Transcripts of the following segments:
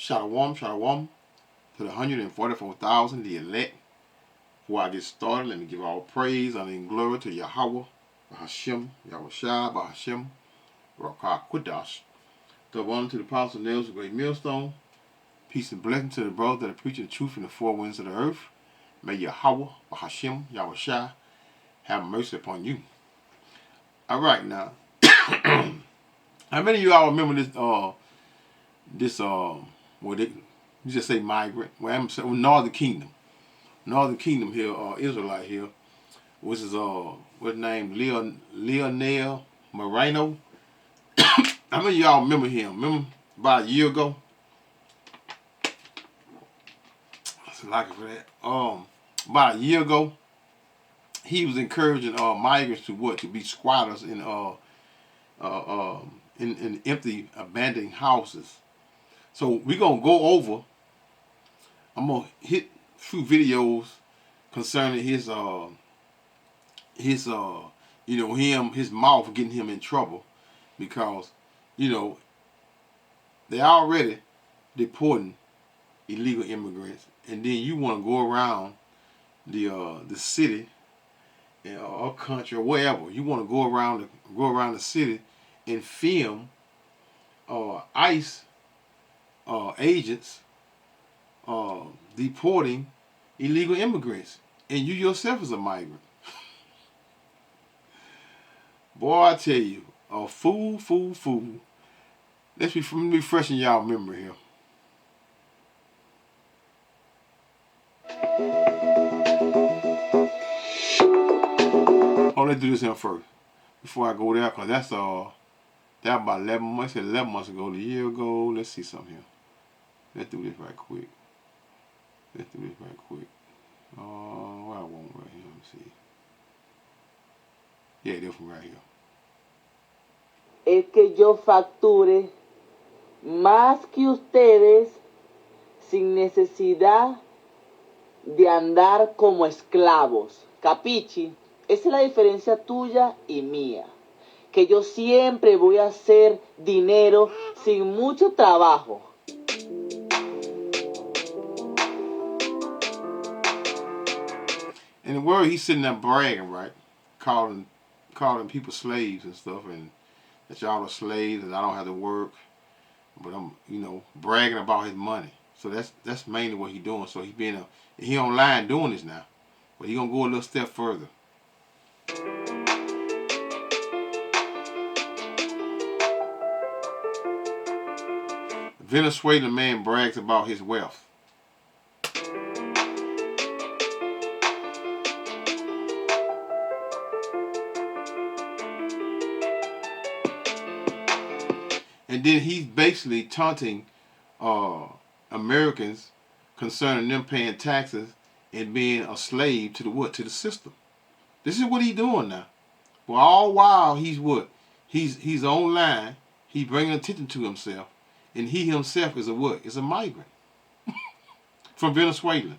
Shalom, shalom to the 144,000, the elect. Before I get started, let me give all praise, honor, and glory to Yahweh, Bahashem, Yahushua, Bahashem, Rakah Kudash. The one to the apostle nails of great millstone. Peace and blessing to the brothers that are preaching the truth in the four winds of the earth. May Yahweh, Bahashem, Yahushua have mercy upon you. All right, now. How many of you all remember you just say migrant? Well, I'm saying Northern Kingdom. Northern Kingdom here, Israelite here, which is what's name? Leonel Moreno. How many of y'all remember him? Remember about a year ago? That's like it for that. About a year ago, he was encouraging migrants to be squatters in empty, abandoned houses. So we're gonna go over. I'm gonna hit few videos concerning his his mouth getting him in trouble because they already deporting illegal immigrants, and then you want to go around the city or country or wherever you want to go around the city and film ICE agents deporting illegal immigrants, and you yourself is a migrant. Boy, I tell you, a fool. Let's be refreshing y'all memory here. Oh, let's do this here first before I go there, cause that's about 11 months. 11 months ago, a year ago. Let's see something here. Let's do this right quick. What I want right here. Let me see. Yeah, this one right here. Es que yo facture más que ustedes sin necesidad de andar como esclavos. ¿Capichi? Esa es la diferencia tuya y mía. Que yo siempre voy a hacer dinero sin mucho trabajo. In the word, he's sitting there bragging, right? Calling people slaves and stuff, and that y'all are slaves and I don't have to work. But I'm, bragging about his money. So that's mainly what he's doing. So he online doing this now. But he gonna go a little step further. Venezuelan man brags about his wealth. And then he's basically taunting Americans concerning them paying taxes and being a slave to the system. This is what he's doing now. Well, all while he's online, he's bringing attention to himself, and he himself is a migrant from Venezuela.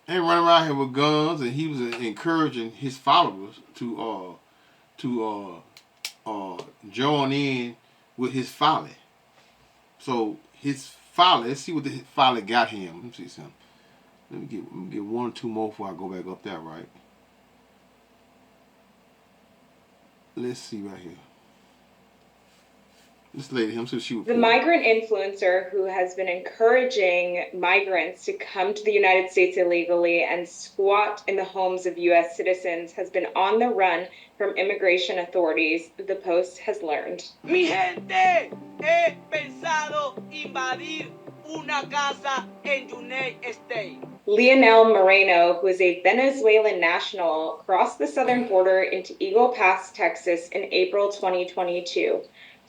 And running around here with guns, and he was encouraging his followers to join in with his folly. So his folly. Let's see what the folly got him. Let me see something. Let me get one or two more before I go back up there. Right. Let's see right here. This lady, the migrant influencer who has been encouraging migrants to come to the United States illegally and squat in the homes of U.S. citizens has been on the run from immigration authorities, the Post has learned. Mi gente, he pensado invadir una casa en United States. Leonel Moreno, who is a Venezuelan national, crossed the southern border into Eagle Pass, Texas in April 2022.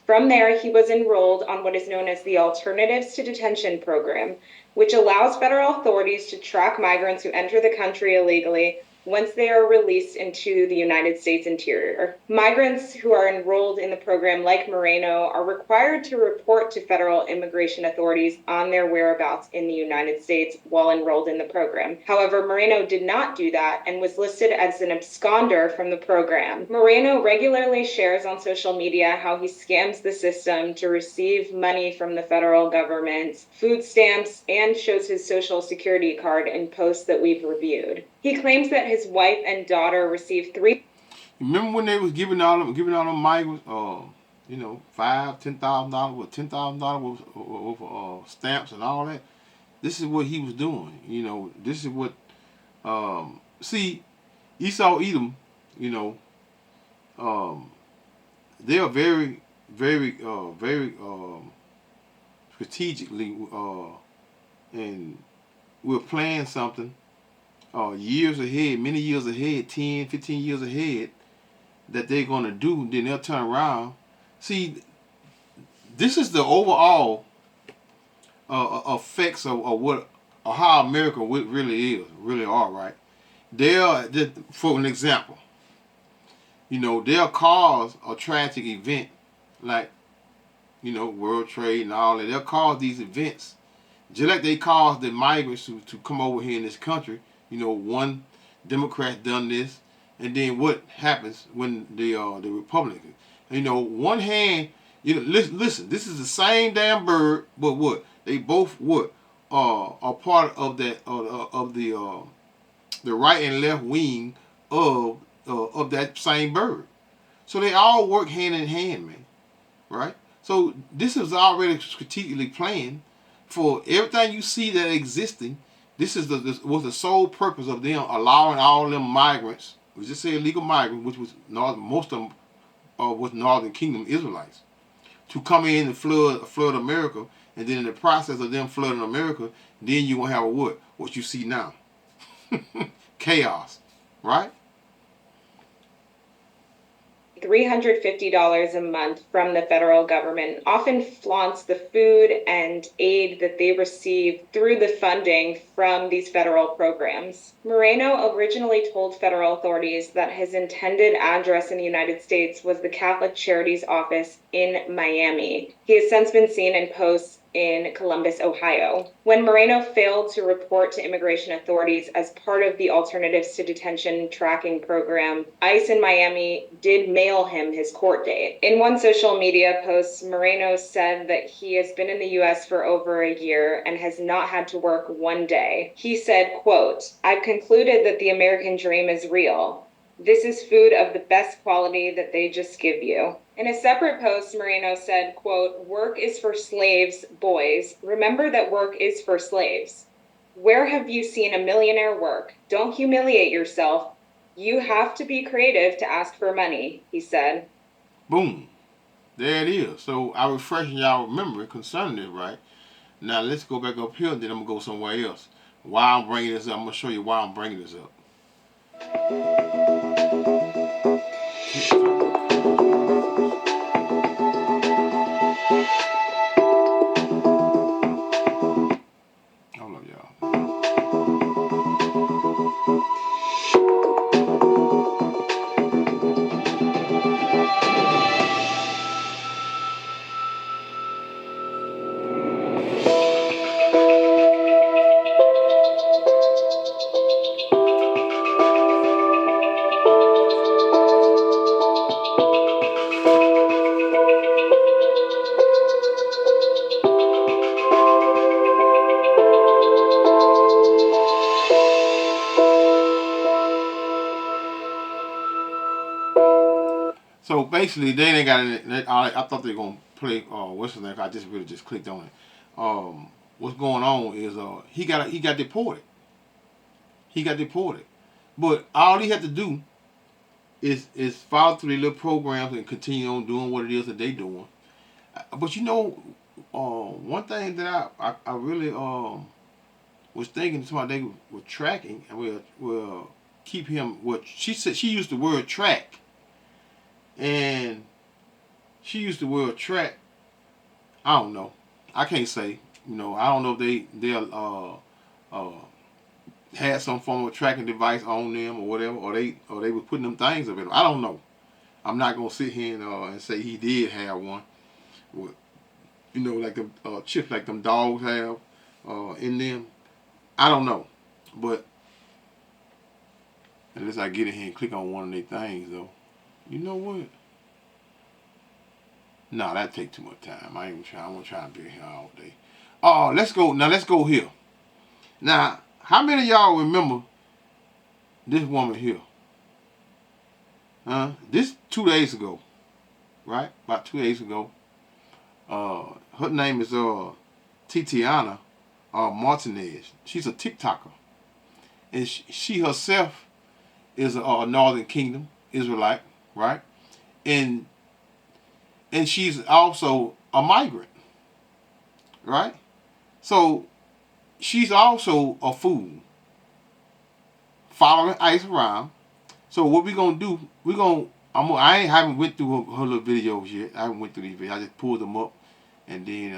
From there, he was enrolled on what is known as the Alternatives to Detention program, which allows federal authorities to track migrants who enter the country illegally once they are released into the United States interior. Migrants who are enrolled in the program, like Moreno, are required to report to federal immigration authorities on their whereabouts in the United States while enrolled in the program. However, Moreno did not do that and was listed as an absconder from the program. Moreno regularly shares on social media how he scams the system to receive money from the federal government, food stamps, and shows his social security card in posts that we've reviewed. He claims that his wife and daughter received three. Remember when they was giving all them migrants, $5,000, $10,000, with $10,000 worth stamps and all that? This is what he was doing. This is what. See, Esau, Edom, they are very, very, very strategically, and we're planning something years ahead, many years ahead, 10, 15 years ahead, that they're going to do. Then they'll turn around. See, this is the overall effects of what or how America really are, right? For an example, they'll cause a tragic event like, World Trade and all that. They'll cause these events just like they caused the migrants to come over here in this country. One Democrat done this, and then what happens when the Republicans? One hand, listen, this is the same damn bird, but what they both are part of that of the right and left wing of that same bird. So they all work hand in hand, man. Right? So this is already strategically planned for everything you see that existing. This was the sole purpose of them allowing all them migrants, we just say illegal migrants, which was most of them was Northern Kingdom Israelites, to come in and flood America, and then in the process of them flooding America, then you gonna have what you see now, chaos, right? $350 a month from the federal government, often flaunts the food and aid that they receive through the funding from these federal programs. Moreno originally told federal authorities that his intended address in the United States was the Catholic Charities office in Miami. He has since been seen in posts in Columbus, Ohio. When Moreno failed to report to immigration authorities as part of the Alternatives to Detention tracking program, ICE in Miami did mail him his court date. In one social media post, Moreno said that he has been in the U.S. for over a year and has not had to work one day. He said, quote, "I've concluded that the American dream is real. This is food of the best quality that they just give you." In a separate post, Moreno said, quote, "Work is for slaves, boys. Remember that work is for slaves. Where have you seen a millionaire work? Don't humiliate yourself. You have to be creative to ask for money," he said. Boom. There it is. So I refreshing y'all memory concerning this, right? Now let's go back up here, then I'm going to go somewhere else. Why I'm bringing this up, I'm going to show you why I'm bringing this up. Hold up, y'all. So basically, they ain't got any. I thought they were gonna play what's his name. I just really just clicked on it. What's going on is he got deported. He got deported, but all he had to do is follow through the little programs and continue on doing what it is that they doing. But one thing that I really was thinking somebody they were tracking and will keep him. What she said, she used the word track. And she used to wear a track. I don't know. I can't say. I don't know if they had some form of tracking device on them or whatever, or they were putting them things up in them. I don't know. I'm not gonna sit here and say he did have one. Like them chips like them dogs have in them. I don't know, but unless I get in here and click on one of their things, though, you know what? No, that take too much time. I ain't trying. I'm gonna try to be here all day. Oh, let's go. Now let's go here. Now, how many of y'all remember this woman here? This 2 days ago, right? About 2 days ago. Her name is Tatiana Martinez. She's a TikToker, and she herself is a Northern Kingdom Israelite, right? And she's also a migrant, right? So she's also a fool, following ICE around. So what we gonna do? I haven't went through her little videos yet. I haven't went through these videos. I just pulled them up, and then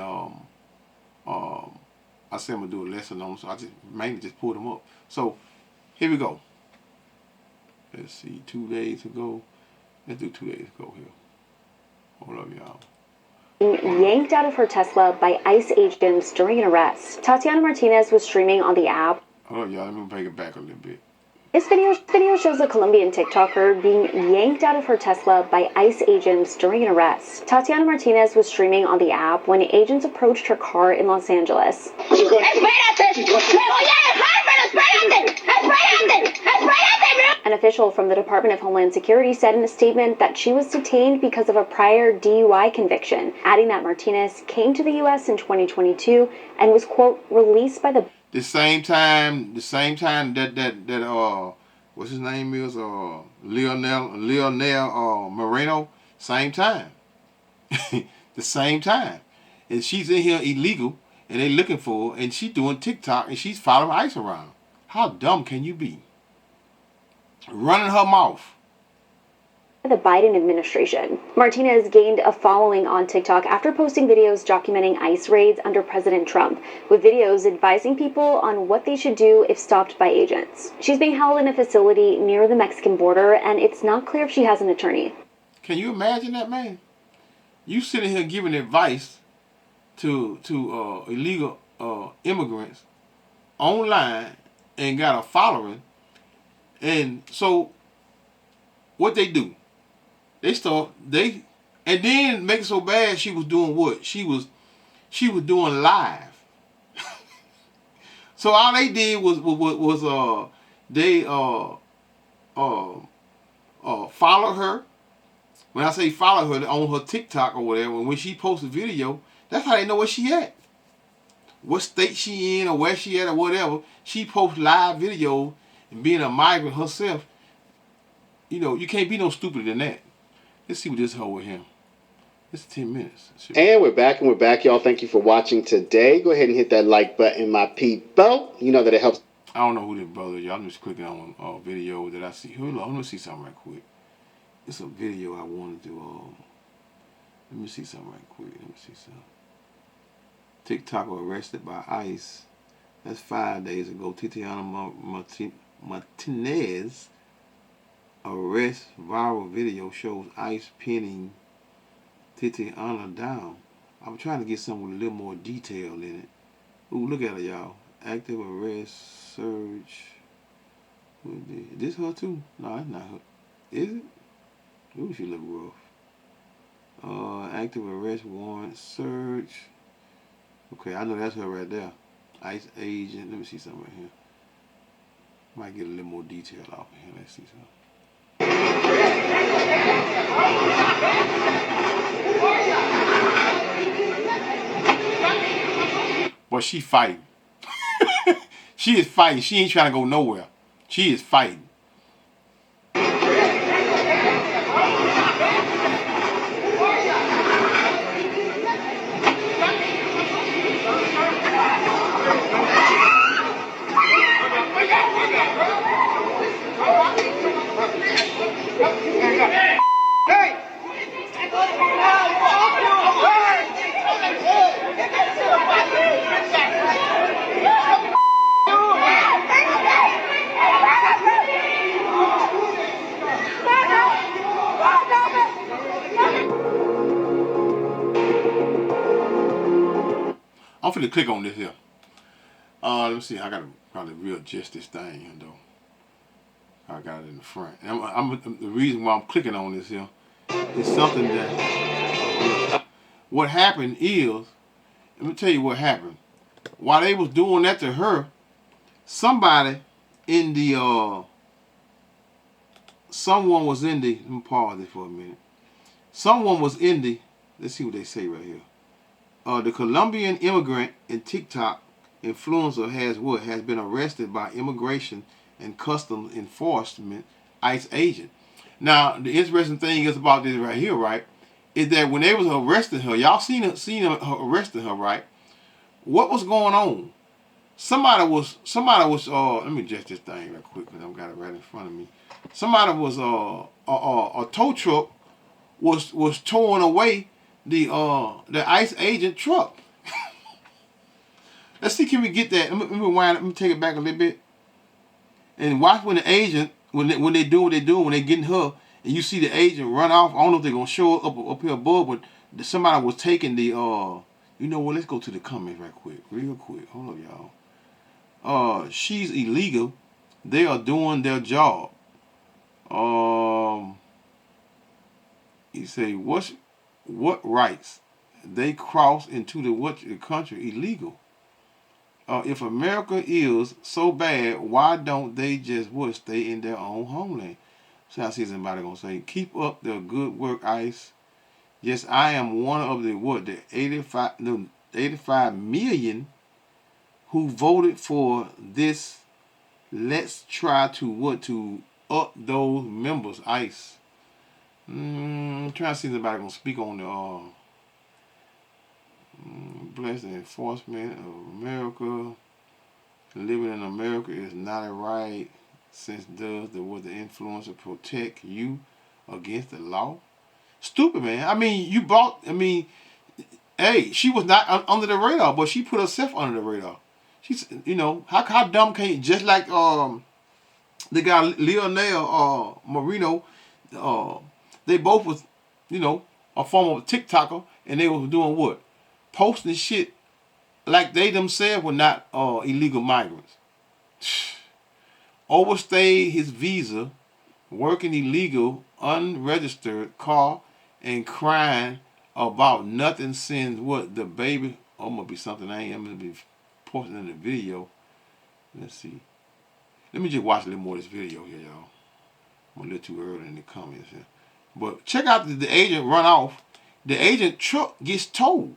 I said I'm gonna do a lesson on them. So I just mainly just pulled them up. So here we go. Let's see, 2 days ago. Let's do 2 days ago here. Hold up, y'all. Yanked out of her Tesla by ICE agents during an arrest. Tatiana Martinez was streaming on the app. Hold up, y'all. Let me bring it back a little bit. This video shows a Colombian TikToker being yanked out of her Tesla by ICE agents during an arrest. Tatiana Martinez was streaming on the app when agents approached her car in Los Angeles. An official from the Department of Homeland Security said in a statement that she was detained because of a prior DUI conviction, adding that Martinez came to the U.S. in 2022 and was, quote, released by the... The same time that what's his name is Leonel Moreno, same time. The same time. And she's in here illegal and they looking for her and she's doing TikTok and she's following ICE around. How dumb can you be? Running her mouth. The Biden administration. Martinez gained a following on TikTok after posting videos documenting ICE raids under President Trump, with videos advising people on what they should do if stopped by agents. She's being held in a facility near the Mexican border, and it's not clear if she has an attorney. Can you imagine that, man? You sitting here giving advice to illegal immigrants online and got a following, and so what they do? And then make it so bad she was doing what? She was doing live. So all they did was they followed her. When I say follow her on her TikTok or whatever, when she posts a video, that's how they know where she at. What state she in or where she at or whatever. She posts live videos and being a migrant herself. You can't be no stupider than that. Let's see what this hoe with him. It's 10 minutes. And we're back, y'all. Thank you for watching today. Go ahead and hit that like button, my people. You know that it helps. I don't know who this brother is. I'm just clicking on a video that I see. Hold on, let me see something right quick. It's a video I wanted to, let me see something right quick. TikToker arrested by ICE. That's 5 days ago. Tatiana Martinez arrest viral video shows ICE pinning Tatiana down. I'm trying to get something with a little more detail in it. Ooh, look at her, y'all. Active arrest search. Is this her too? No, that's not her. Is it? Ooh, she look rough. Active arrest warrant search. Okay, I know that's her right there. ICE agent. Let me see something right here. Might get a little more detail off of here. Let's see something. But she fighting. She is fighting. She ain't trying to go nowhere. She is fighting. Hey! I'm finna click on this here. Let me see. I gotta probably readjust this thing here though. I got it in the front. And the reason why I'm clicking on this here is something that what happened is, let me tell you what happened. While they was doing that to her, somebody in the someone was in the, let me pause it for a minute. Someone was in the, let's see what they say right here. The Colombian immigrant and TikTok influencer has been arrested by immigration and customs enforcement ICE agent. Now, the interesting thing is about this right here, right, is that when they was arresting her, y'all seen her arresting her, right? What was going on? Somebody was let me adjust this thing real quick because I've got it right in front of me. Somebody was a tow truck was towing away the ICE agent truck. Let's see, can we get that? Let me take it back a little bit. And watch when the agent, when they do what they do, when they getting her, and you see the agent run off. I don't know if they're gonna show up here above, but somebody was taking the you know what? Let's go to the comments right quick, real quick. Hold up, y'all. She's illegal. They are doing their job. You say what rights? They cross into the country illegal. If America is so bad, why don't they just stay in their own homeland? So I see somebody gonna say, keep up the good work, ICE. Yes, I am one of the 85 million who voted for this. Let's try to up those members, ICE. I'm trying to see if somebody gonna speak on the bless the enforcement of America. Living in America is not a right, since the influencer protect you against the law? Stupid, man. I mean, hey, she was not under the radar, but she put herself under the radar. She's, how dumb can you, just like the guy Lionel Marino, they both was, a form of TikToker, and they was doing what? Posting shit like they themselves were not illegal migrants. Overstayed his visa, working illegal, unregistered car, and crying about nothing since what? The baby. Oh, must be something I ain't. I'm gonna be posting in the video. Let's see. Let me just watch a little more of this video here, y'all. I'm a little too early in the comments here. But check out the agent run off. The agent truck gets towed.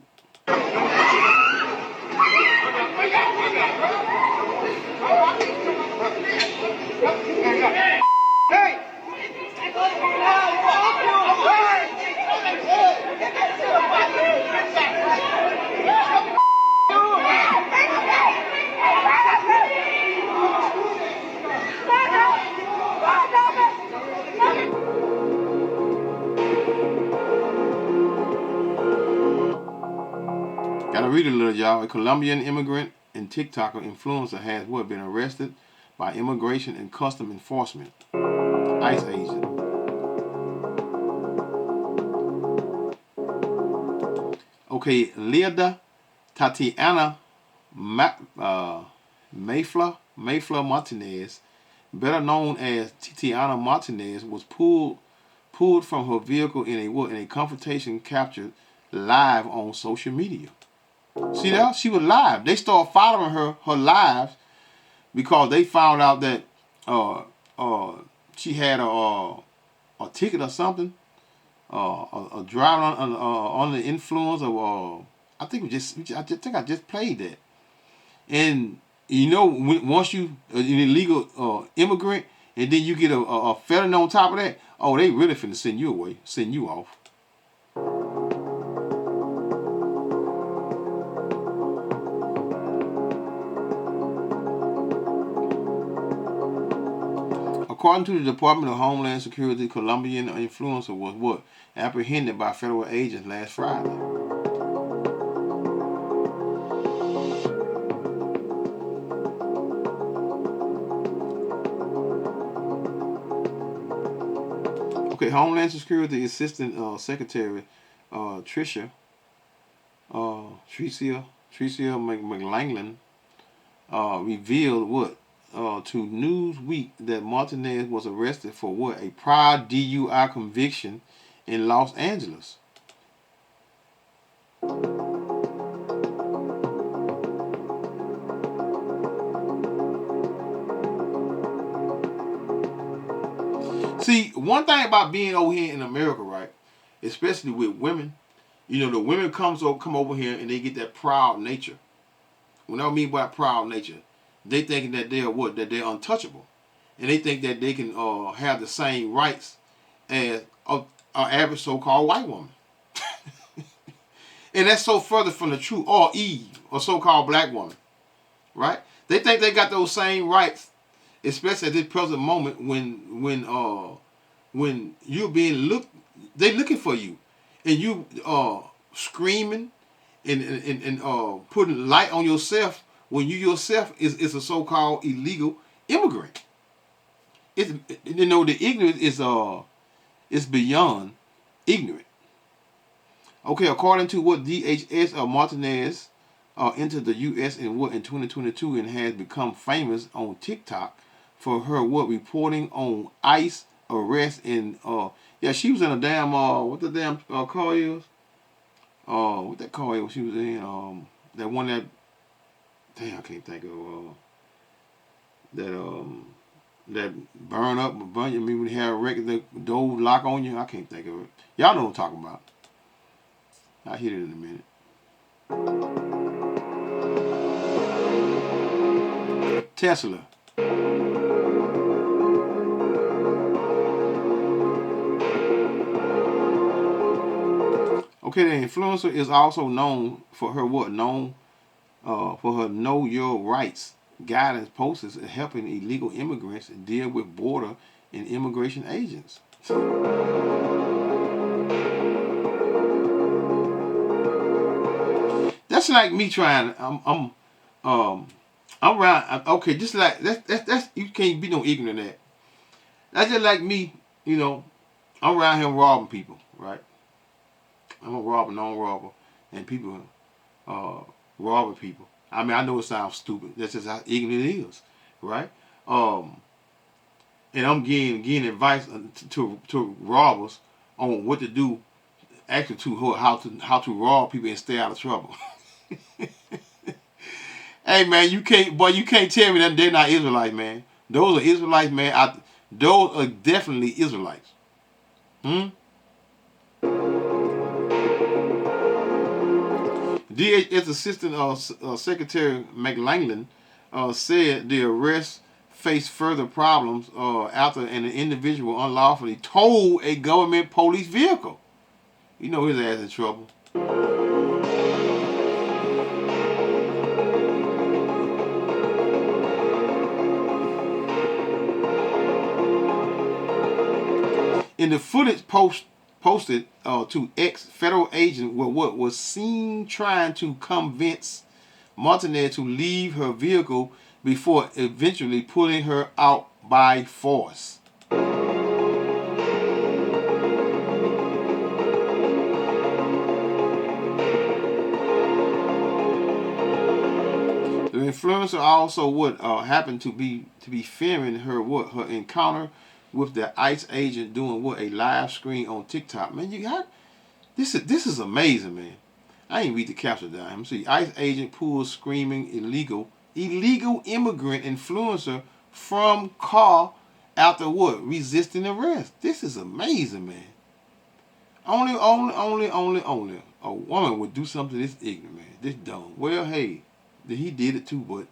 Gotta read it a little, y'all. A Colombian immigrant and TikToker influencer has been arrested by immigration and custom enforcement ICE agent. Okay, Lida Tatiana Mayfla Martinez, better known as Tatiana Martinez, was pulled from her vehicle in a confrontation captured live on social media. See that? She was live. They started following her lives because they found out that she had a ticket or something, a driving on the influence of I think I just played that. And once you an illegal immigrant, and then you get a felony on top of that, oh, they really finna send you off. According to the Department of Homeland Security, Colombian influencer was apprehended by federal agents last Friday. Okay, Homeland Security Assistant Secretary Tricia Tricia McLangland revealed what to Newsweek that Martinez was arrested for what, a prior DUI conviction in Los Angeles. See, one thing about being over here in America, right, especially with women, you know, the women come over here and they get that proud nature. What I mean by proud nature, they thinking that they're what? That they're untouchable. And they think that they can have the same rights as an average so-called white woman. And that's so further from the truth. Or Eve, or so-called black woman. Right? They think they got those same rights, especially at this present moment when you're being they looking for you. And you screaming and putting light on yourself when you yourself is a so-called illegal immigrant. It's, you know, the ignorance is beyond ignorant. Okay, according to what DHS Martinez entered the U.S. in 2022 and has become famous on TikTok for her reporting on ICE arrest and she was in a damn what the damn car is. What that car is she was in, that one that, damn, I can't think of, that burn you, I mean, when you have a record, the door lock on you, I can't think of it. Y'all know what I'm talking about. I'll hit it in a minute. Tesla. Okay, the influencer is also known for her for her Know Your Rights guidance posters and helping illegal immigrants deal with border and immigration agents. That's like me trying. I'm around. Okay, just like that's you can't be no ignorant of that. That's just like me. You know, I'm around here robbing people, right? I'm a robber, non-robber, and people robbing people. I mean, I know it sounds stupid. That's just how ignorant it is, right? And I'm getting advice to robbers on what to do, actually how to rob people and stay out of trouble. Hey man, you can't tell me that they're not Israelites, man. Those are Israelites, man. Those are definitely Israelites. DHS Assistant Secretary McLangland said the arrest faced further problems after an individual unlawfully towed a government police vehicle. You know his ass in trouble. In the footage posted to X, federal agent what was seen trying to convince Martinez to leave her vehicle before eventually pulling her out by force. The influencer also happened to be filming her encounter with the ICE agent doing a live screen on TikTok. Man, you got this is amazing, man. I ain't read the caption down. See, ICE agent pulls screaming illegal immigrant influencer from car after resisting arrest. This is amazing, man. Only a woman would do something this ignorant, man. This dumb. Well, hey, he did it too, but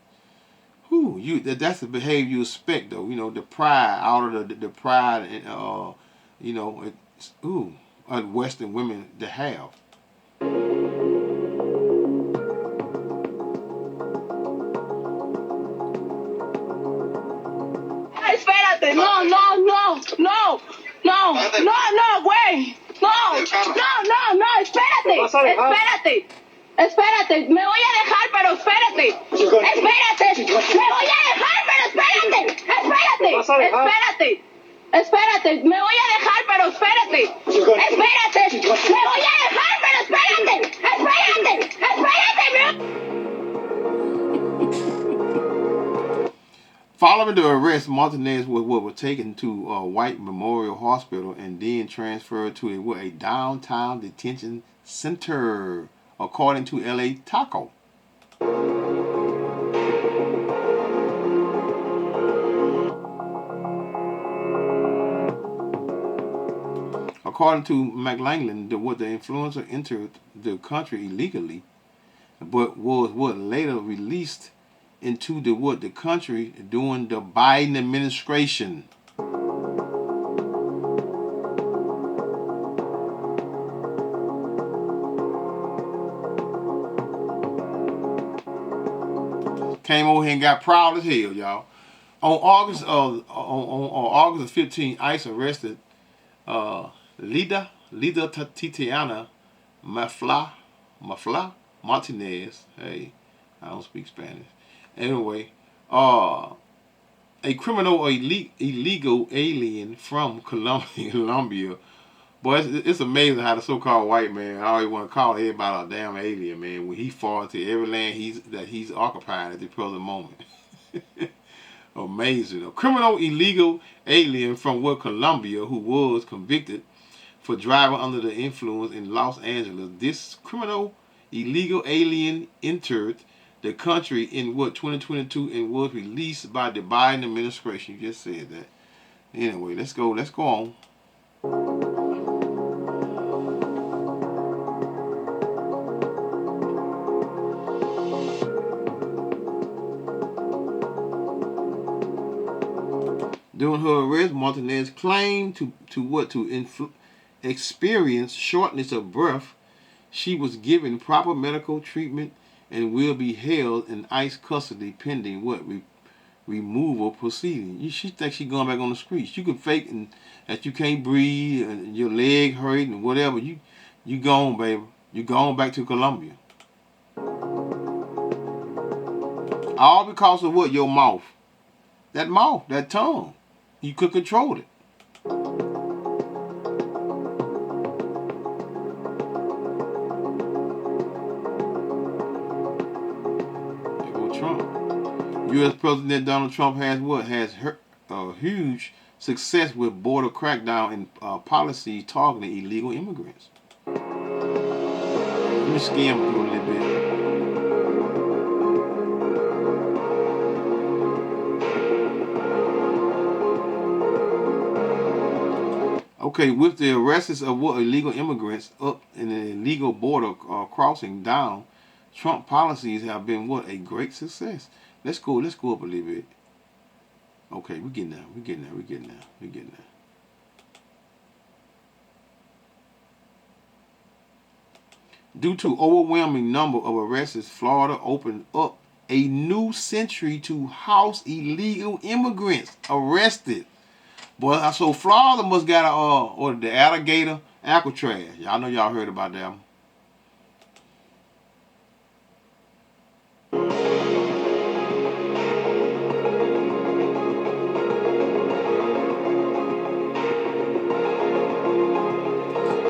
that's the behavior you expect, though. You know, the pride out of the pride and you know, Western women to have. Espérate, no, güey. No, espérate, me voy a dejar, pero espérate. Espérate, me voy a dejar, pero espérate, me voy a dejar, pero espérate. Espérate, me voy a dejar, pero espérate. Following the arrest, Martinez was taken to White Memorial Hospital and then transferred to a downtown detention center, according to LA Taco. According to McLangland, the influencer entered the country illegally, but was later released into the country during the Biden administration. Came over here and got proud as hell, y'all. On August 15, ICE arrested Lida Titiana Mafla Martinez. Hey, I don't speak Spanish. Anyway, a criminal or illegal alien from Colombia. But it's amazing how the so-called white man, I always want to call everybody a damn alien, man, when he falls into every land he's occupying at the present moment. Amazing. A criminal illegal alien from Colombia who was convicted for driving under the influence in Los Angeles. This criminal illegal alien entered the country in 2022 and was released by the Biden administration. You just said that. Anyway, let's go on. During her arrest, Martinez claimed to experience shortness of breath. She was given proper medical treatment and will be held in ICE custody pending removal proceedings. She thinks she's going back on the streets. You can fake that you can't breathe and your leg hurt and whatever. You gone, baby. You gone back to Colombia. All because of what? Your mouth. That mouth, that tongue. You could control it. There go Trump. U.S. President Donald Trump has huge success with border crackdown and policy targeting illegal immigrants. Let me skim through a little bit. Okay, with the arrests of illegal immigrants up in the illegal border crossing down, Trump policies have been a great success. Let's go up a little bit. Okay, we're getting there. Due to overwhelming number of arrests, Florida opened up a new century to house illegal immigrants arrested. Boy, so Florida must got the alligator Alcatraz. Y'all know y'all heard about that one.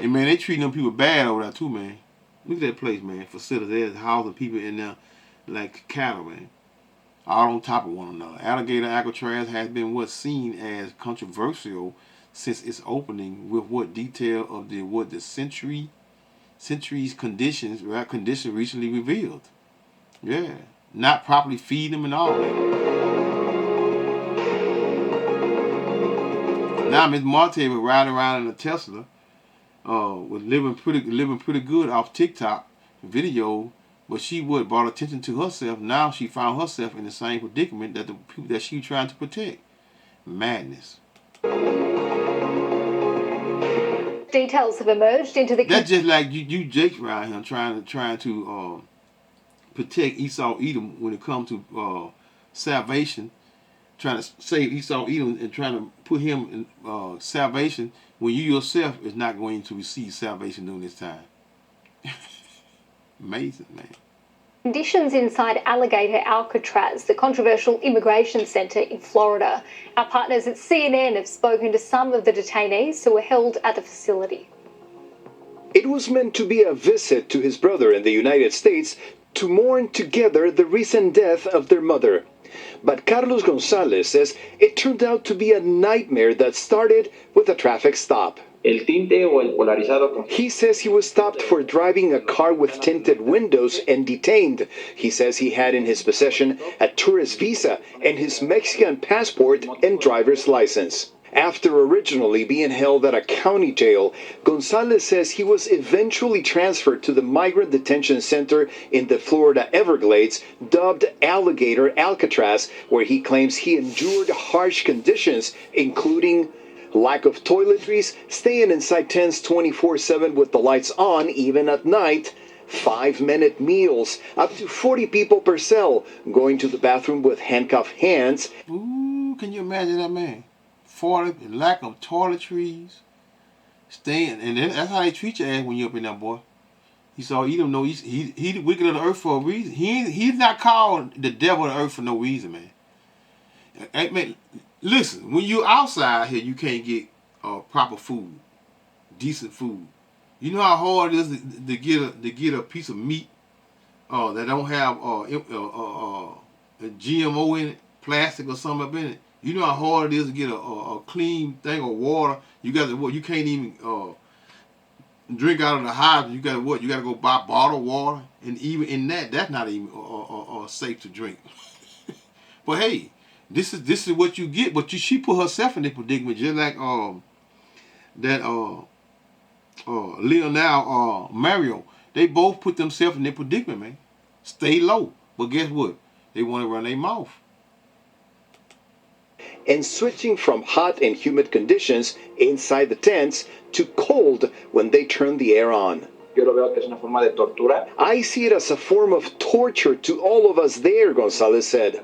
And man, they treating them people bad over there too, man. Look at that place, man. Facilities, they're housing people in there like cattle, man. All on top of one another. Alligator Alcatraz has been seen as controversial since its opening, with detail of the century's conditions recently revealed. Yeah, not properly feed them and all that. Now Miss Marte was riding around in a Tesla, was living pretty good off TikTok video. But she brought attention to herself. Now she found herself in the same predicament that the people that she was trying to protect. Madness. Details have emerged into the. That's just like you Jake around here trying to protect Esau Edom when it comes to salvation, trying to save Esau Edom and trying to put him in salvation when you yourself is not going to receive salvation during this time. Amazing, man. Conditions inside Alligator Alcatraz, the controversial immigration center in Florida. Our partners at CNN have spoken to some of the detainees who were held at the facility. It was meant to be a visit to his brother in the United States to mourn together the recent death of their mother. But Carlos Gonzalez says it turned out to be a nightmare that started with a traffic stop. El tinte o el polarizado. He says he was stopped for driving a car with tinted windows and detained. He says he had in his possession a tourist visa and his Mexican passport and driver's license. After originally being held at a county jail, Gonzalez says he was eventually transferred to the migrant detention center in the Florida Everglades, dubbed Alligator Alcatraz, where he claims he endured harsh conditions, including lack of toiletries, staying inside tents 24/7 with the lights on even at night, 5-minute meals, up to 40 people per cell, going to the bathroom with handcuffed hands. Ooh, can you imagine that, man? 40, lack of toiletries, staying, and that's how they treat your ass when you're up in there, boy. He saw, you don't know, he's the wicked of the earth for a reason. He's not called the devil of the earth for no reason, man. Hey, man, listen, when you're outside here, you can't get proper food, decent food. You know how hard it is to get a piece of meat that don't have a GMO in it, plastic or something up in it. You know how hard it is to get a clean thing of water. You got to what? You can't even drink out of the hydrant. You got to what? You got to go buy bottled water, and even in that's not even safe to drink. But hey, this is what you get. But she put herself in the predicament, just like Lionel Mario. They both put themselves in their predicament, man. Stay low, but guess what? They want to run their mouth. And switching from hot and humid conditions inside the tents to cold when they turn the air on. Yo lo veo que es una forma de tortura. I see it as a form of torture to all of us there, Gonzalez said.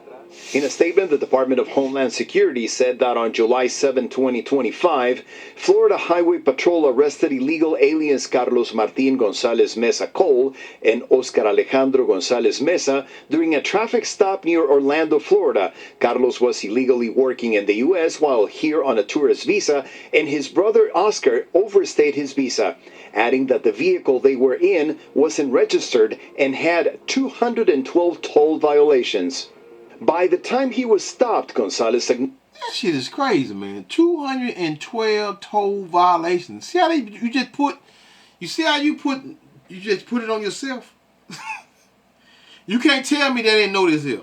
In a statement, the Department of Homeland Security said that on July 7, 2025, Florida Highway Patrol arrested illegal aliens Carlos Martin Gonzalez Mesa Cole and Oscar Alejandro Gonzalez Mesa during a traffic stop near Orlando, Florida. Carlos was illegally working in the U.S. while here on a tourist visa, and his brother Oscar overstayed his visa, adding that the vehicle they were in wasn't registered and had 212 toll violations. By the time he was stopped, Gonzalez said, that shit is crazy, man. 212 toll violations. See how you just put it on yourself? You can't tell me they didn't know this here.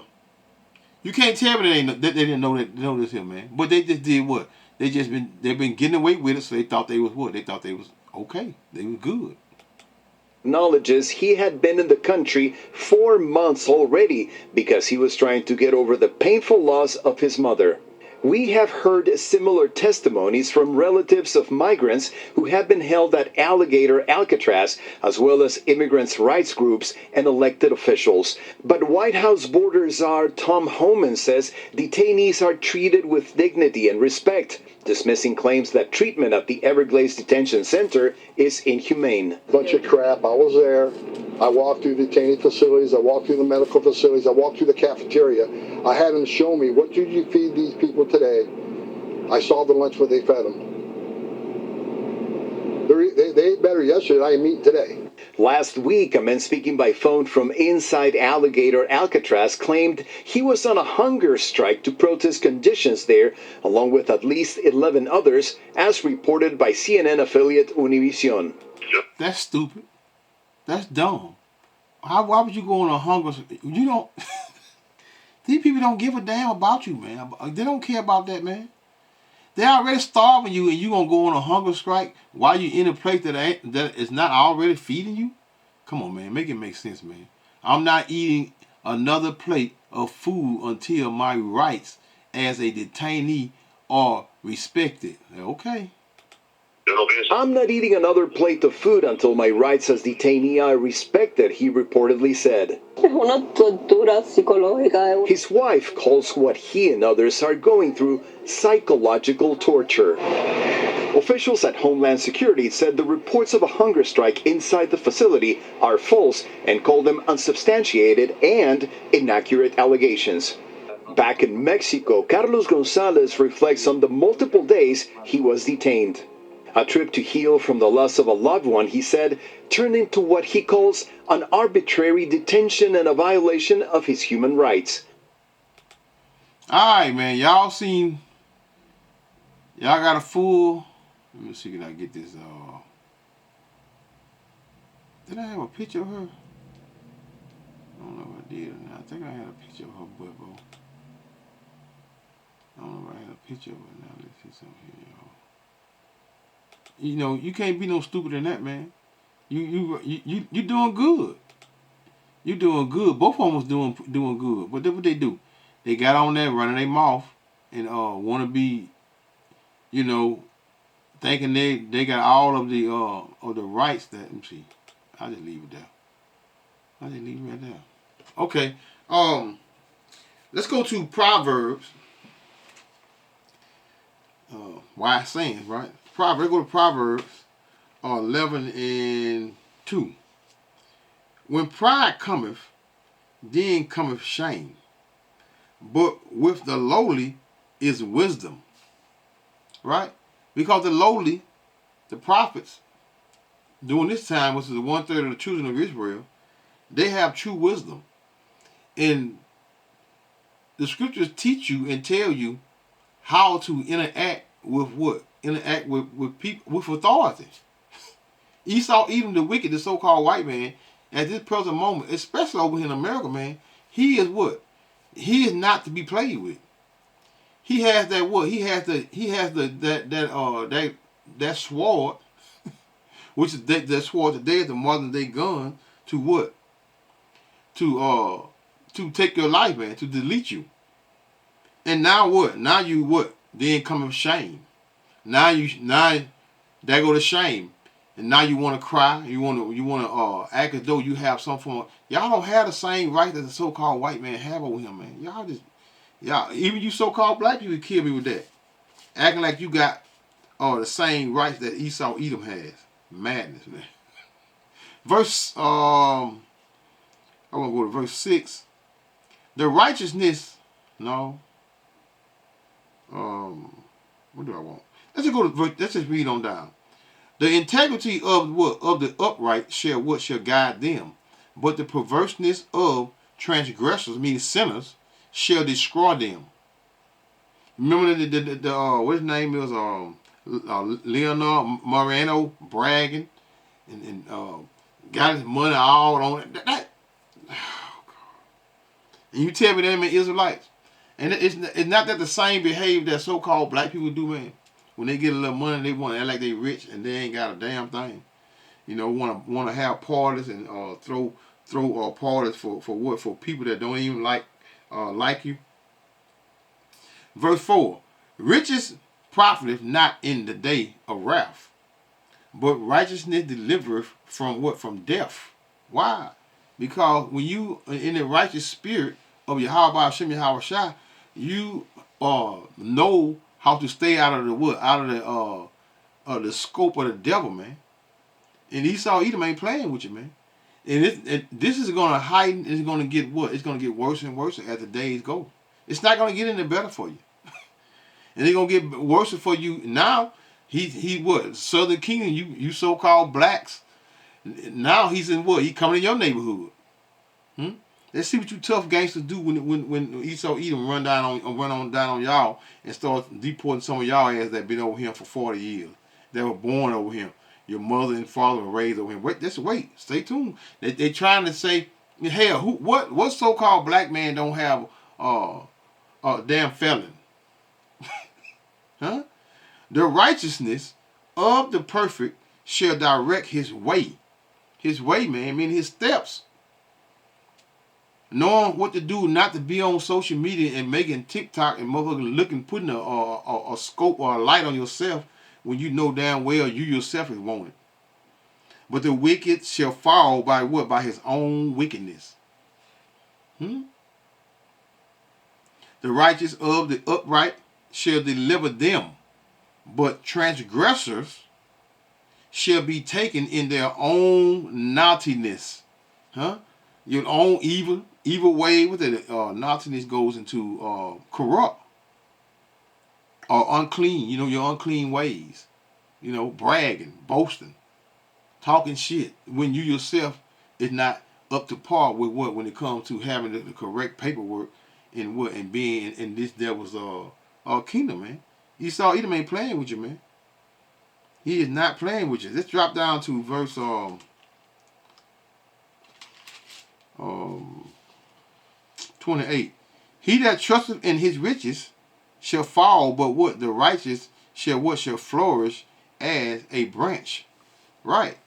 You can't tell me they didn't know this here, man. But they just did what? They've been getting away with it, so they thought they was what? They thought they was okay. They was good. Acknowledges he had been in the country 4 months already because he was trying to get over the painful loss of his mother. We have heard similar testimonies from relatives of migrants who have been held at Alligator Alcatraz, as well as immigrants' rights groups and elected officials. But White House border czar Tom Homan says detainees are treated with dignity and respect, dismissing claims that treatment at the Everglades Detention Center is inhumane. Bunch of crap. I was there. I walked through the detainee facilities. I walked through the medical facilities. I walked through the cafeteria. I had them show me, what did you feed these people today? I saw the lunch what they fed them. They ate better yesterday than I am eating today. Last week, a man speaking by phone from inside Alligator Alcatraz claimed he was on a hunger strike to protest conditions there, along with at least 11 others, as reported by CNN affiliate Univision. That's stupid. That's dumb. Why would you go on a hunger? You don't. These people don't give a damn about you, man. They don't care about that, man. They're already starving you, and you gonna go on a hunger strike while you in a place that is not already feeding you? Come on, man. Make it make sense, man. I'm not eating another plate of food until my rights as a detainee are respected. Okay. I'm not eating another plate of food until my rights as detainee are respected, he reportedly said. His wife calls what he and others are going through psychological torture. Officials at Homeland Security said the reports of a hunger strike inside the facility are false and called them unsubstantiated and inaccurate allegations. Back in Mexico, Carlos Gonzalez reflects on the multiple days he was detained. A trip to heal from the loss of a loved one, he said, turned into what he calls an arbitrary detention and a violation of his human rights. Alright, man. Y'all got a full. Let me see, can I get this? Did I have a picture of her? I don't know if I did or not. I think I had a picture of her butt, bro. I don't know if I had a picture of her now. Let's see something here, y'all. You know, you can't be no stupider than that, man. You doing good. You doing good. Both of them was doing good. But what they do? They got on there running their mouth and want to be, you know, thinking they got all of the rights that. Let me see. I just leave it there. I just leave it right there. Okay. Let's go to Proverbs. Wise sayings, right? Let's go to Proverbs 11:2. When pride cometh, then cometh shame, but with the lowly is wisdom. Right? Because the lowly, the prophets, during this time, which is the 1/3 of the children of Israel, they have true wisdom. And the scriptures teach you and tell you how to interact with what? Interact with people, with authority. Esau, even the wicked, the so-called white man, at this present moment, especially over here in America, man, he is what? He is not to be played with. He has that what? He has that sword, which is that sword today is the modern day gun to what? To take your life, man, to delete you. And now what? Now you what? Then come with shame. Now there go the shame. And now you want to cry. You want to act as though you have some form of, y'all don't have the same right that the so-called white man have over him, man. Y'all even you so-called black people kill me with that. Acting like you got the same rights that Esau Edom has. Madness, man. Verse I want to go to verse 6. The righteousness, no. What do I want? Let's just go to verse. Let's just read on down. The integrity of what? Of the upright shall guide them, but the perverseness of transgressors, meaning sinners, shall destroy them. Remember the what his name is? Leonard Moreno bragging and got his money all on it. Oh God. And you tell me them are Israelites, and it's not that the same behavior that so-called black people do, man. When they get a little money, they want to act like they rich and they ain't got a damn thing. You know, want to have parties and throw parties for what? For people that don't even like you. Verse 4. Riches profiteth not in the day of wrath, but righteousness delivereth from what? From death. Why? Because when you are in the righteous spirit of Yahweh Hashem Yahweh Shai, you know how to stay out of the what? Out of the scope of the devil, man. And Esau Edom ain't playing with you, man. And this is going to heighten. It's going to get what? It's going to get worse and worse as the days go. It's not going to get any better for you. And it's going to get worse for you. Now, he what? Southern Kingdom, you so-called blacks. Now he's in what? He coming in your neighborhood. Let's see what you tough gangsters do when Esau Edom run on down on y'all and start deporting some of y'all ass that been over here for 40 years. That were born over here. Your mother and father were raised over here. Wait. Stay tuned. They trying to say, hell, what so-called black man don't have a damn felon? Huh? The righteousness of the perfect shall direct his way. His way, man, I mean his steps. Knowing what to do, not to be on social media and making TikTok and motherfucking putting a scope or a light on yourself when you know damn well you yourself is wanted. But the wicked shall fall by what? By his own wickedness. The righteous of the upright shall deliver them, but transgressors shall be taken in their own naughtiness. Your own evil way with it. Naughtiness goes into corrupt or unclean. You know, your unclean ways. You know, bragging, boasting, talking shit when you yourself is not up to par with what when it comes to having the correct paperwork in what and being in this devil's kingdom, man. Esau Edom ain't playing with you, man. He is not playing with you. Let's drop down to verse 28. He that trusteth in his riches shall fall, but what the righteous shall flourish as a branch. Right.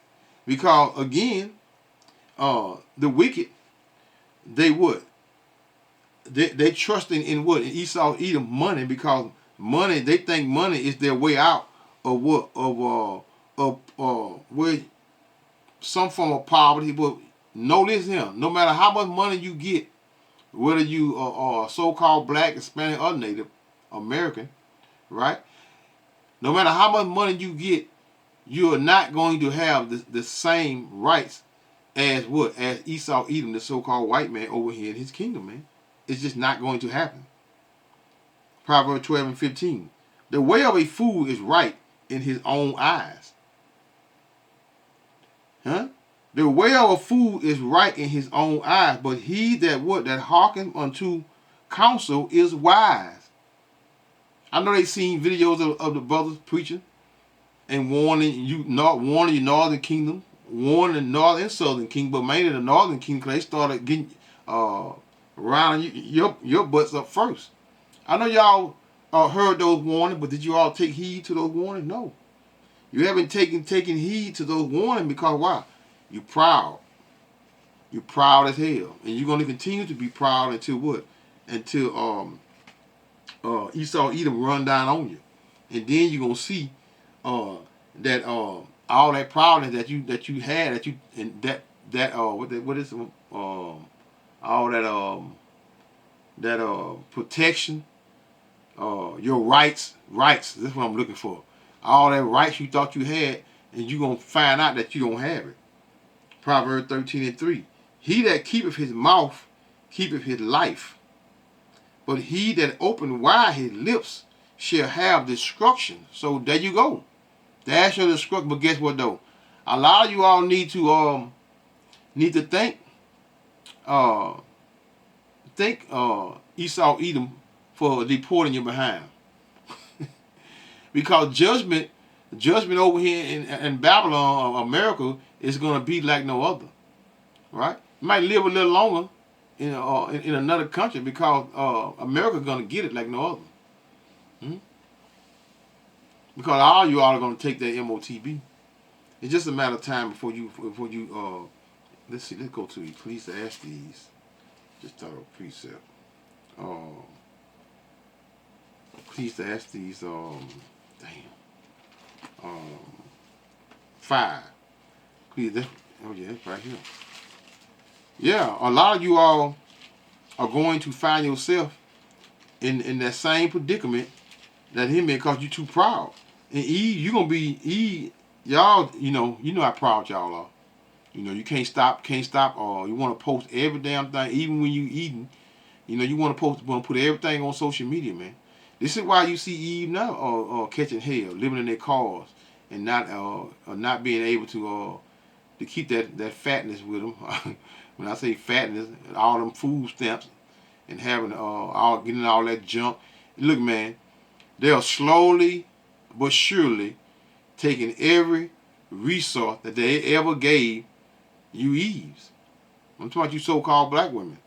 Because again, the wicked, they would. They trusting in what? In Esau Edom money, because money, they think money is their way out of what? Of where some form of poverty. But notice him, no matter how much money you get, whether you are so-called black, Hispanic, or Native American, right? No matter how much money you get, you are not going to have the same rights as what? As Esau Edom, the so-called white man over here in his kingdom, man. It's just not going to happen. Proverbs 12 and 15. The way of a fool is right in his own eyes. Huh? The way of a fool is right in his own eyes, but he that hearkeneth unto counsel is wise. I know they seen videos of the brothers preaching and warning you northern kingdom, warning the northern and southern kingdom, but mainly the northern kingdom, because they started getting around your butts up first. I know y'all heard those warnings, but did you all take heed to those warnings? No. You haven't taken heed to those warnings because why? You're proud. You're proud as hell. And you're going to continue to be proud until what? Until Esau Edom run down on you. And then you're going to see that all that proudness that you had, protection, your rights, that's what I'm looking for. All that rights you thought you had, and you're going to find out that you don't have it. Proverbs 13 and 3. He that keepeth his mouth keepeth his life, but he that open wide his lips shall have destruction. So there you go. That's your destruction. But guess what though? A lot of you all need to think Esau Edom for deporting you behind. Because judgment over here in Babylon, America, is going to be like no other. Right? You might live a little longer in another country because America's going to get it like no other. Because all you all are going to take that MOTB. It's just a matter of time before you let's see, let's go to Ecclesiastes. Just thought of precept. Ecclesiastes 5. Oh yeah, it's right here. Yeah, a lot of you all are going to find yourself in that same predicament that him in because you're too proud. And you gonna be y'all, you know how proud y'all are. You can't stop, you wanna post every damn thing, even when you eating. You wanna put everything on social media, man. This is why you see Eve now catching hell, living in their cars, and not being able to keep that fatness with them. When I say fatness, all them food stamps and having getting all that junk. Look, man, they're slowly but surely taking every resource that they ever gave you Eves. I'm talking about you so-called black women.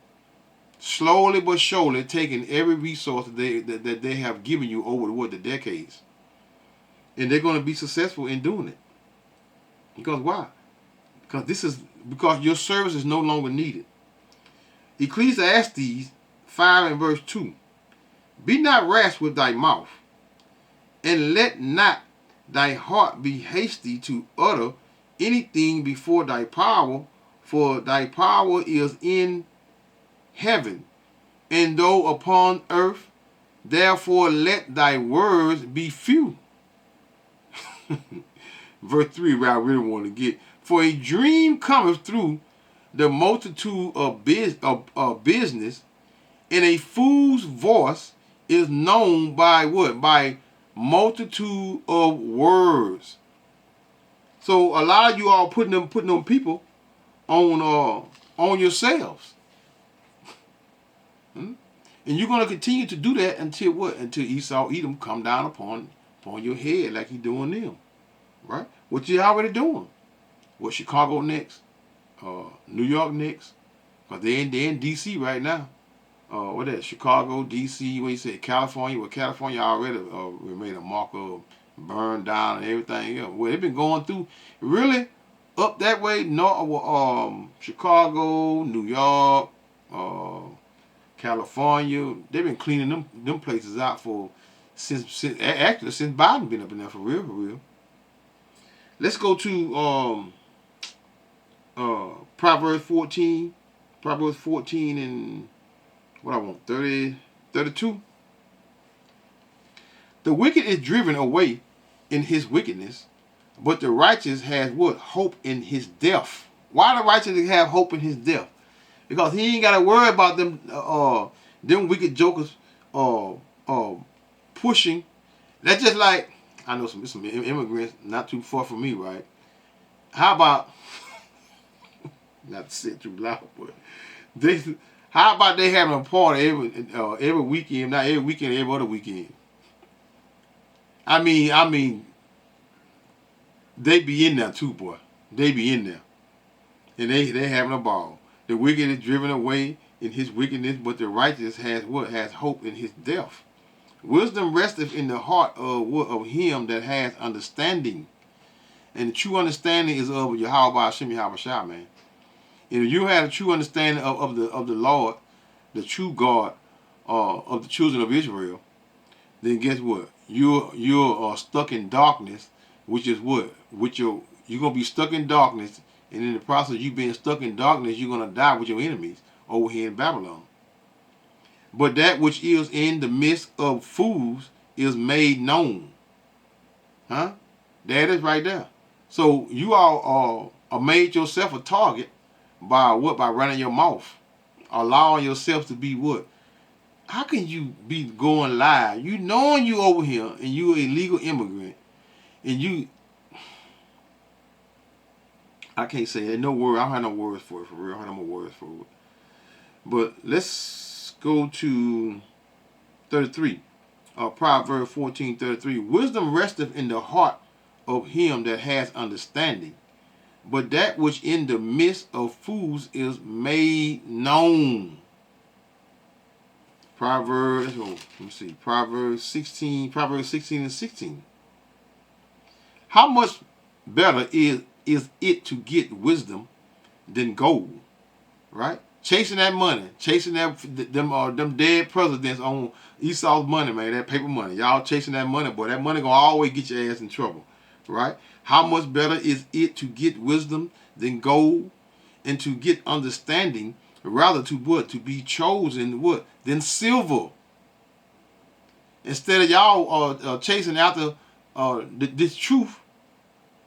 Slowly but surely taking every resource that they have given you over the decades. And they're going to be successful in doing it. Because why? Because your service is no longer needed. Ecclesiastes 5 and verse 2. Be not rash with thy mouth, and let not thy heart be hasty to utter anything before thy power, for thy power is in heaven, and though upon earth, therefore let thy words be few. Verse 3, where I really want to get. For a dream cometh through the multitude of business, and a fool's voice is known by what? By multitude of words. So a lot of you all putting them people on yourselves. And And you're going to continue to do that until what? Until Esau, Edom come down upon your head like he's doing them. Right? What you already doing. What, Chicago next? New York next? Because they're in D.C. right now. What that? Chicago, D.C., what you say? California? Well, California already made a mark of burned down and everything else. Well, they've been going through really up that way, Chicago, New York, California. They've been cleaning them places out since Biden been up in there for real. Let's go to Proverbs 14. Proverbs 14 and what I want, 32. The wicked is driven away in his wickedness, but the righteous has what? Hope in his death. Why the righteous have hope in his death? Because he ain't got to worry about them wicked jokers pushing. That's just like, I know some immigrants not too far from me, right? How about, not to say it too loud, but how about they having a party every weekend, not every weekend, every other weekend? I mean, they be in there too, boy. They be in there. And they having a ball. The wicked is driven away in his wickedness, but the righteous has what? Has hope in his death. Wisdom resteth in the heart of him that has understanding. And the true understanding is of Yahweh Hashem Yahweh Shah, man. And if you have a true understanding of the Lord, the true God of the children of Israel, then guess what? You're stuck in darkness, which is what? You're gonna be stuck in darkness, and in the process of you being stuck in darkness, you're gonna die with your enemies over here in Babylon. But that which is in the midst of fools is made known. Huh? That is right there. So you all are made yourself a target by what? By running your mouth. Allowing yourself to be what? How can you be going live? You knowing you over here and you an illegal immigrant and I can't say it. No word. I don't have no words for it for real. I don't have no words for it. But let's go to 33. Proverbs 14:33. Wisdom resteth in the heart of him that has understanding, but that which in the midst of fools is made known. Proverbs 16 and 16. How much better is it to get wisdom than gold? Right? Chasing that money, chasing them dead presidents on Esau's money, man, that paper money. Y'all chasing that money, boy. That money gonna always get your ass in trouble. Right? How much better is it to get wisdom than gold, and to get understanding rather to what? To be chosen what? Than silver. Instead of y'all chasing after this truth,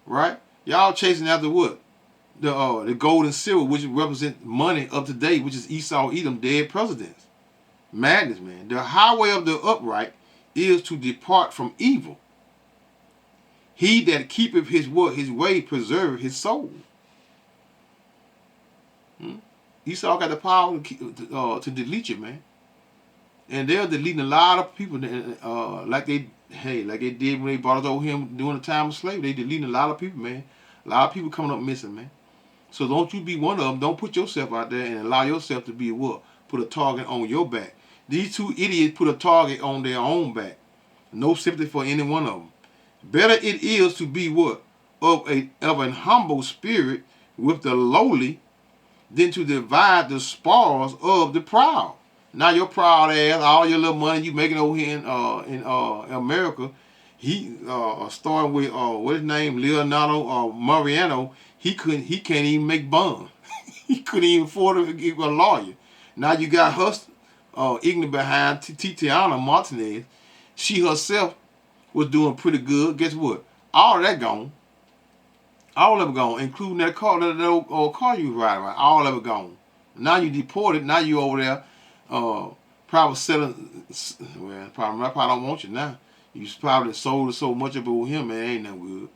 right? Y'all chasing after what? The gold and silver, which represent money of today, which is Esau, Edom, dead presidents. Madness, man. The highway of the upright is to depart from evil. He that keepeth his way preserve his soul. Esau got the power to delete you, man. And they're deleting a lot of people like they did when they brought us over here during the time of slavery. They deleting a lot of people, man. A lot of people coming up missing, man. So don't you be one of them. Don't put yourself out there and allow yourself to be what? Put a target on your back. These two idiots put a target on their own back. No sympathy for any one of them. Better it is to be what? Of an humble spirit with the lowly than to divide the spoils of the proud. Now your proud ass, all your little money you making over here in America, he starting with what his name, Leonardo Mariano. He can't even make bond. He couldn't even afford to get a lawyer. Now you got her ignorant behind Titiana Martinez. She herself was doing pretty good. Guess what? All of that gone. All of it gone, including that car you was riding around. All of it gone. Now you deported. Now you over there probably selling. Well, probably don't want you now. You probably sold so much of it with him, man. It ain't no good.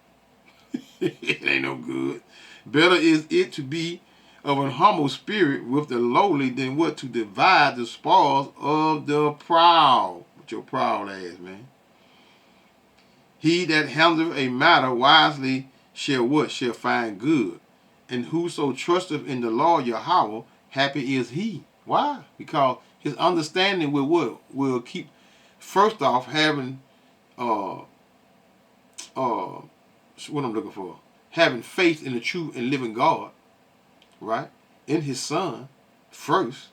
It ain't no good. Better is it to be of an humble spirit with the lowly than what to divide the spoils of the proud. With your proud ass, man. He that handleth a matter wisely shall what? Shall find good. And whoso trusteth in the Lord Yahweh, happy is he. Why? Because his understanding will what? Will keep, first off, having what I'm looking for, having faith in the true and living God, right? In his son first,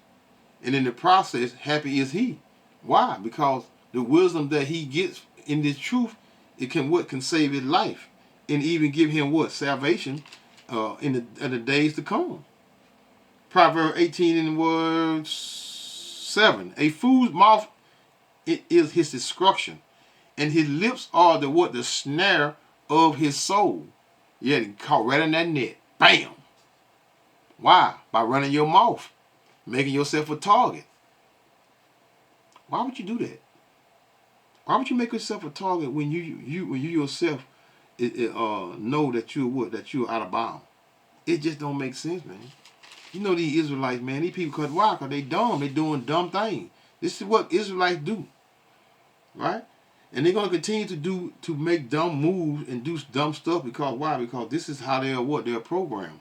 and in the process, happy is he. Why? Because the wisdom that he gets in this truth, it can what? Can save his life, and even give him what? Salvation in the days to come. Proverbs 18 and word 7. A fool's mouth, it is his destruction, and his lips are the what? The snare of his soul. Yeah, caught right in that net. Bam. Why? By running your mouth, making yourself a target. Why would you do that? Why would you make yourself a target when you yourself know that you're what? That you're out of bounds? It just don't make sense, man. You know these Israelites, man. These people, cause why? Cause they dumb. They doing dumb things. This is what Israelites do, right? And they're gonna continue to make dumb moves and do dumb stuff because why? Because this is how they're what? They're programmed,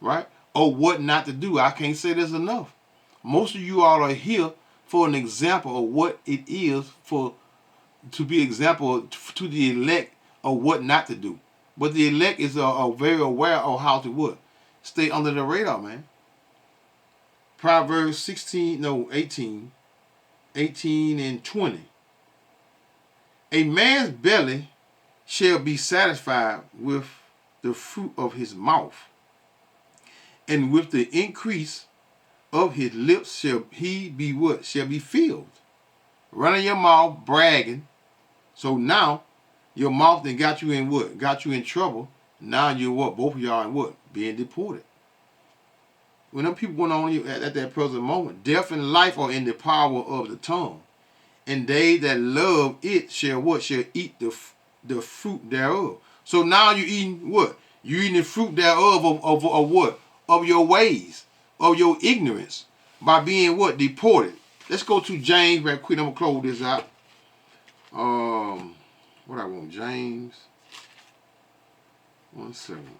right? Or what not to do. I can't say this enough. Most of you all are here for an example of what it is to be example to the elect of what not to do. But the elect is very aware of how to what? Stay under the radar, man. Proverbs 18 and 20. A man's belly shall be satisfied with the fruit of his mouth, and with the increase of his lips shall he be what? Shall be filled. Running your mouth, bragging. So now your mouth then got you in what? Got you in trouble. Now you're what? Both of y'all in what? Being deported. When them people went on you at that present moment, death and life are in the power of the tongue, and they that love it shall what? Shall eat the fruit thereof. So now you're eating what? You're eating the fruit thereof of what? Of your ways, of your ignorance, by being what? Deported. Let's go to James right quick. I'm gonna close this out. What I want, James. 1 second.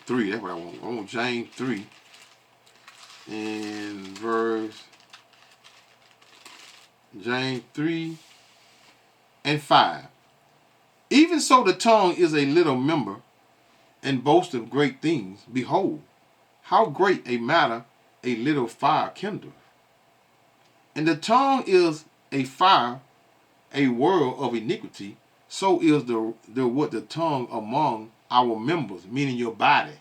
3, that's what I want. I want James 3 and verse James 3 and 5. Even so the tongue is a little member, and boasts of great things. Behold, how great a matter a little fire kindleth. And the tongue is a fire, a world of iniquity. So is the tongue among our members, meaning your body,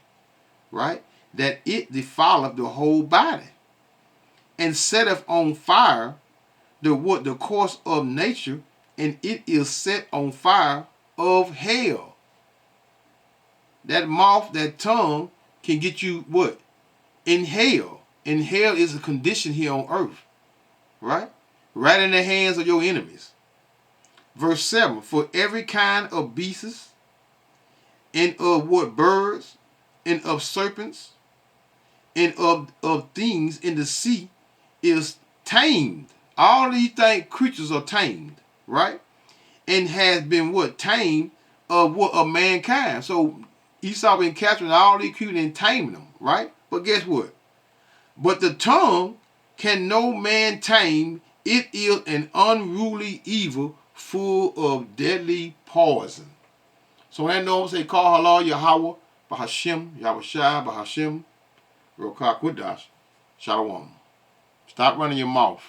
right? That it defileth the whole body, and setteth on fire the course of nature, and it is set on fire of hell. That mouth, that tongue can get you what? In hell. And hell is a condition here on earth, right? Right in the hands of your enemies. Verse 7, for every kind of beasts, and of what? Birds, and of serpents, and of things in the sea is tamed. All these creatures are tamed, right? And has been what? Tamed of what? Of mankind. So Esau been capturing all these creatures and taming them, right? But guess what? But the tongue can no man tame. It is an unruly evil, full of deadly poison. So that knows say, call halal Yahweh, Bahashim, Yahushua, Bahashim, Rokak Kudash, Shalom. Stop running your mouth.